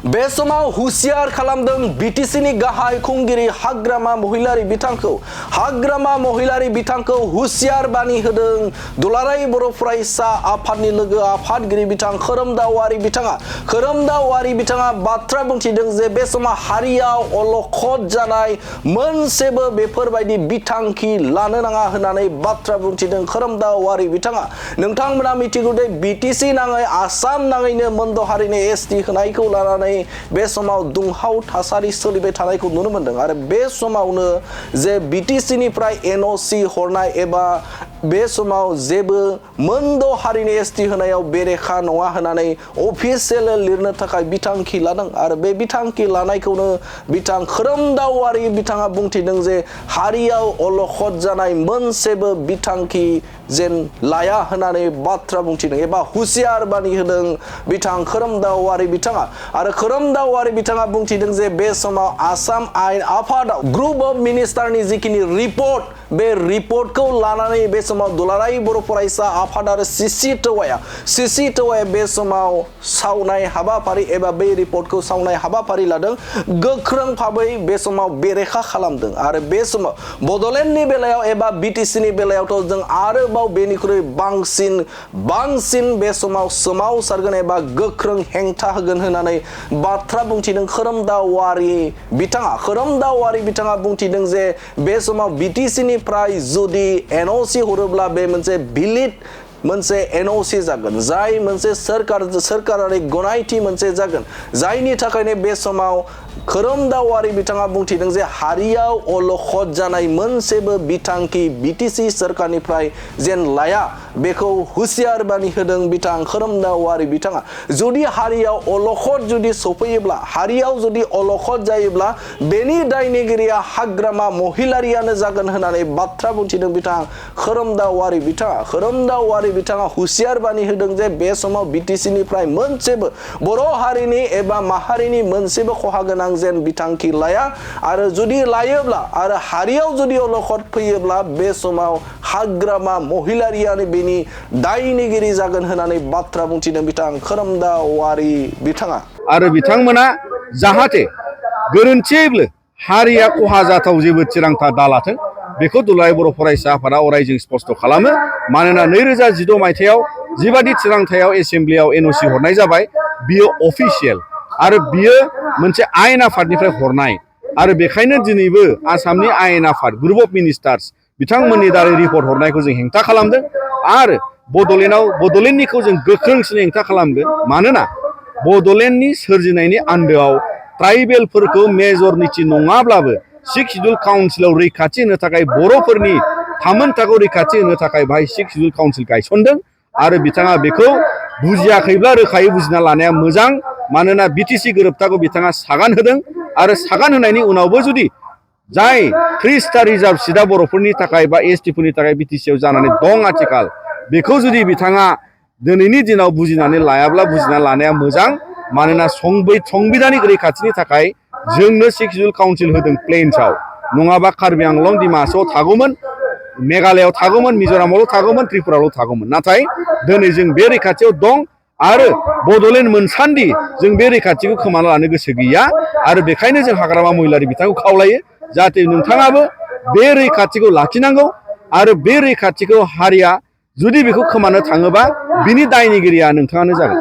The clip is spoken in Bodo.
बे समाव हुसियार खालामदों बिटिसिनि गाहाय खुंगिरि हाग्रामा महिलारि बिथांखौ हुसियार बानि होदों दुलाराय बर' फरायसा आफादनि लोगो आफादगिरि बिथां खोरोमदाव बिथाङा बाथ्रा बुंथिदों जे बे समाव हारियाव अलखद जानाय मोनसेबो बेफोरबायदि बिथांखि लानो नाङा होननानै बाथ्रा बुंथिदों खोरोमदाव बिथाङा। नोंथांमोना मिथिगौ दे बिटिसि नाङै आसाम नाङैनो मोनद' हारिनि एसटि होनायखौ लानानै बे समाव दुंहाव थासारि सोलिबाय थानायखौ नुनो मोनदों आरो बे समावनो जे बिटिसि निफ्राय एनअसि हरनाय एबा बे समाव जेबो मोनद' हारिनि एसटि होनायाव बेरेखा नङा होननानै अफिसियेल लिरनो थाखाय बिथांखि लादों आरो बे बिथांखि लानायखौनो बिथां खोरोमदाव बिथाङा बुंथिदों जे हारियाव अलखद जानाय मोनसेबो बिथांखि जेन लाया होननानै बाथ्रा बुंथिदों एबा हुसियार बानि होदों बिथां खोरोमदाव बिथाङा आरो खोरोमदाव बिथाङा बुंथिदों जे बे समाव आसाम आयेन आफादाव ग्रुप अफ मिनिस्टारनि जिखिनि रिपर्ट बे रिपर्टखौ लानानै बे समाव दुलाराय बर' फरायसा आफाद आरो सिसि टौवाया बे समाव सावनाय हाबाफारि एबा बे रिपर्टखौ सावनाय हाबाफारि लादों गोख्रों भाबै बे समाव बेरेखा खालामदों आरो बे समाव बड'लेण्डनि बेलायाव एबा बिटिसिनि बेलायावथ' जों आरोबाव बेनिख्रुइ बांसिन बे समाव सोमावसारगोन एबा गोख्रों हेंथा होगोन होननानै बाथ्रा बुंथिदों खोरोमदाव बिथाङा बुंथिदों जे बे समाव बिटिसिनि प्राय जुदि एनअसि हरोब्ला बे मोनसे एनअसि जागोन जाय मोनसे सोरकारारि गनायथि मोनसे जागोन जायनि थाखायनो बे समाव खोरोमदाव बिथाङा बुंथिदों जे हारियाव अलखद जानाय मोनसेबो बिथांखि बिटिसि सोरखारनिफ्राय जेन लाया बेखौ हुसियार बानि होदों बिथां खोरोमदाव बिथाङा। जुदि हारियाव अलखद जुदि सफैयोब्ला हारियाव जुदि अलखद जायोब्ला बेनि दायनिगिरिया हाग्रामा महिलारियानो जागोन होननानै बाथ्रा बुंथिदों बिथां खोरोमदाव बिथाङा हुसियार बानि होदों जे बे समाव बिटिसिनिफ्राय मोनसेबो बर' हारिनि एबा माहारिनि मोनसेबो खहा गोनां जेन बिथांखि लाया आरो जुदि लायोब्ला आरो हारियाव जुदि अलखद फैयोब्ला बे समाव हाग्रामा महिलारियानो बेनि दायनिगिरि जागोन होननानै बाथ्रा बुंथिदों बिथां खोरोमदाव बिथाङा। आरो बिथांमोना जाहाथे गोरोन्थियैबो हारिया खहा जाथाव जेबो थिरांथा दालाथों बेखौ दुलाराय बर' फरायसा आफादा अरायजों स्पष्ट खालामो। मानोना 2016 मायथाइयाव जिबादि थिरांथायाव एसेम्ब्लियाव एनअसि हरनाय जाबाय बियो अफिसियेल आरो बियो मोनसे आयेन आफादनिफ्राय हरनाय आरो बेखायनो दिनैबो आसामनि आयेन आफाद ग्रुप अफ मिनिस्टार्स बिथांमोननि दारै रिपर्ट हरनायखौ जों हेंथा खालामदों आरो बड'लेण्डनिखौ जों गोख्रोंसिन हेंथा खालामगोन। मानोना बड'लेण्डनि सोरजिनायनि आन्दोआव ट्राइबेलफोरखौ मेजरिटि नङाब्लाबो 6 सिड्युल काउन्सिलाव रैखाथि होनो थाखाय बर'फोरनि थामोनथाखौ रैखाथि होनो थाखाय बाहाय 6 सिड्युल काउन्सिल गायसनदों आरो बिथाङा बेखौ बुजियाखैब्ला रोखायै बुजिना लानाया मोजां। मानोना बिटिसि गोरोबथाखौ बिथाङा सागान होदों आरो सागान होनायनि उनावबो जुदि जाय 30टा रिजार्भ सिटआ बर'फोरनि थाखाय बा एसटिफोरनि थाखाय बिटिसिआव जानानै दं आथिखाल बेखौ जुदि बिथाङा दिनैनि दिनाव बुजिनानै लायाब्ला बुजिना लानाया मोजां। मानोना संबिधानिक रैखाथिनि थाखाय जोंनो 6 सिड्युल काउन्सिल होदों प्लेन्सआव नङाबा कार्बि आंलं दिमा हासावआव थागौमोन मेघालयआव थागौमोन मिज'रामावल' थागौमोन त्रिपुरायावल' थागौमोन नाथाय दिनै जों बे रैखाथियाव दं आरो बड'लेण्ड मोनसान्दि जों बे रैखाथिखौ खोमाना लानो गोसो गैया आरो बेखायनो जों हाग्रामा महिलारि बिथांखौ खावलायो जाहाथे नोंथाङाबो बे रैखाथिखौ लाखिनांगौ आरो बे रैखाथिखौ हारिया जुदि बेखौ खोमानो थाङोबा बिनि दायनिगिरिया नोंथाङानो जागोन।